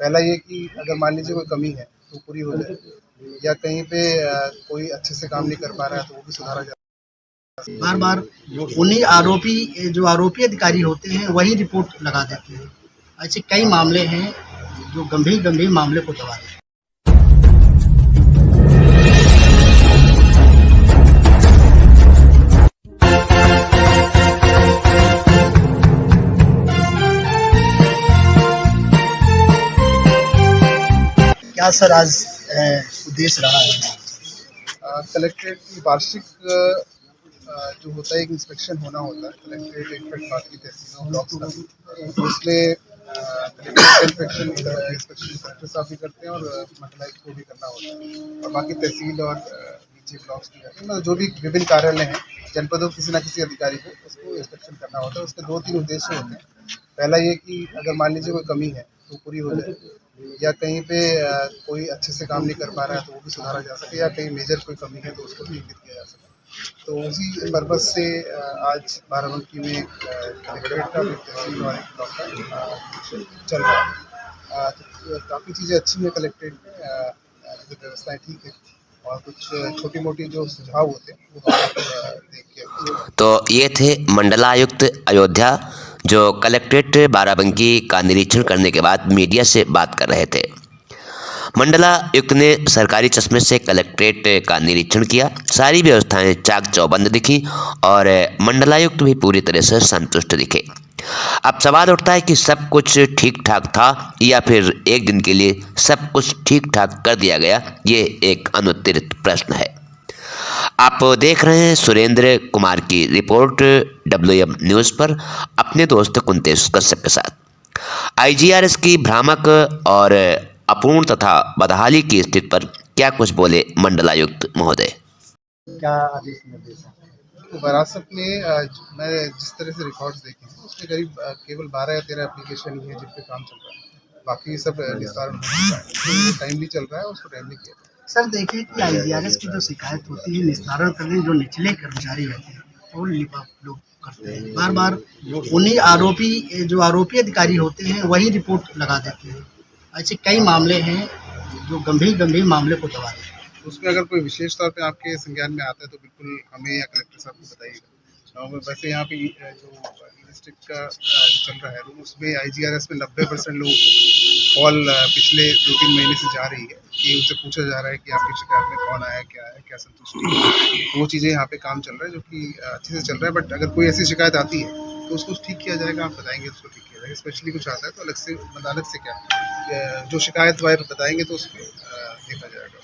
पहला ये कि अगर मान लीजिए कोई कमी है तो पूरी हो जाए, या कहीं पे कोई अच्छे से काम नहीं कर पा रहा है तो वो भी सुधारा जाए। बार बार उन्हीं जो आरोपी अधिकारी होते हैं वही रिपोर्ट लगा देते हैं। ऐसे कई मामले हैं जो गंभीर गंभीर मामले को दबा रहे हैं। क्या सर आज उद्देश्य रहा है? कलेक्ट्रेट की वार्षिक जो होता है एक इंस्पेक्शन होना होता है कलेक्ट्रेट इनफेक्ट बाकी तहसीलों ब्लॉक्स का, तो उसमें कलेक्ट्रेट इंस्पेक्शन कलेक्टर साहब भी करते हैं और मंडला को भी करना होता है, और बाकी तहसील और नीचे ब्लॉक्स भी करते हैं। मतलब जो भी विभिन्न कार्यालय हैं जनपदों किसी न किसी अधिकारी को उसको इंस्पेक्शन करना होता है। उसके 2-3 उद्देश्य होते हैं। पहला ये कि अगर मान लीजिए कोई कमी है तो पूरी हो जाए, या कहीं पे कोई अच्छे से काम नहीं कर पा रहा है तो वो भी सुधारा जा सके, या कहीं मेजर कोई कमी है तो उसको भी इंगित किया जा सके। तो उसी पर्पज़ से आज बाराबंकी में कलेक्ट्रेट का तहसील और एक ब्लॉक का चल रहा है। तो काफ़ी चीज़ें अच्छी हैं कलेक्ट्रेट में, जैसे व्यवस्थाएँ ठीक है, और कुछ छोटी मोटी जो सुझाव होते हैं वो देख के। तो ये थे मंडलायुक्त अयोध्या जो कलेक्ट्रेट बाराबंकी का निरीक्षण करने के बाद मीडिया से बात कर रहे थे। मंडलायुक्त ने सरकारी चश्मे से कलेक्ट्रेट का निरीक्षण किया। सारी व्यवस्थाएं चाक चौबंद दिखी और मंडलायुक्त भी पूरी तरह से संतुष्ट दिखे। अब सवाल उठता है कि सब कुछ ठीक ठाक था या फिर एक दिन के लिए सब कुछ ठीक ठाक कर दिया गया, ये एक अनुत्तरित प्रश्न है। आप देख रहे हैं सुरेंद्र कुमार की रिपोर्ट WM न्यूज़ पर अपने दोस्त कुंतेश कश्यप के साथ। IGRS की भ्रामक और अपूर्ण तथा बदहाली की स्थिति पर क्या कुछ बोले मंडलायुक्त महोदय? क्या आदेश निर्देश है? तो विरासत में मैं जिस तरह से रिकॉर्ड्स देखे हैं उसमें करीब केवल 12 या 13 एप्लीकेशन ही है जिन पे काम चल रहा है। बाकी सब निस्तारण हो चुका है, तो टाइमली चल रहा है, उसको टाइमली किया जाए। सर देखिए कि IGRS की जो शिकायत होती है निस्तारण करने जो निचले कर्मचारी रहते हैं वो लोग करते हैं। बार बार उन्हीं जो आरोपी अधिकारी होते हैं वही रिपोर्ट लगा देते हैं। ऐसे कई मामले हैं जो गंभीर गंभीर मामले को दबा रहे हैं। उसमें अगर कोई विशेष तौर पे आपके संज्ञान में आता है तो बिल्कुल हमें या कलेक्टर साहब को बताइएगा। वैसे यहाँ पे जो डिस्ट्रिक्ट का जो चल रहा है रूल, उसमें IGRS में 90% लोग कॉल पिछले 2-3 महीने से जा रही है कि उनसे पूछा जा रहा है कि आपकी शिकायत में कौन आया, क्या है, क्या संतुष्टि है। वो चीज़ें यहाँ पे काम चल रहा है जो कि अच्छे से चल रहा है। बट अगर कोई ऐसी शिकायत आती है तो उसको ठीक किया जाएगा, आप बताएंगे उसको ठीक किया जाएगा। स्पेशली कुछ आता है तो अलग से क्या जो शिकायत वायर बताएंगे तो उसमें देखा जाएगा।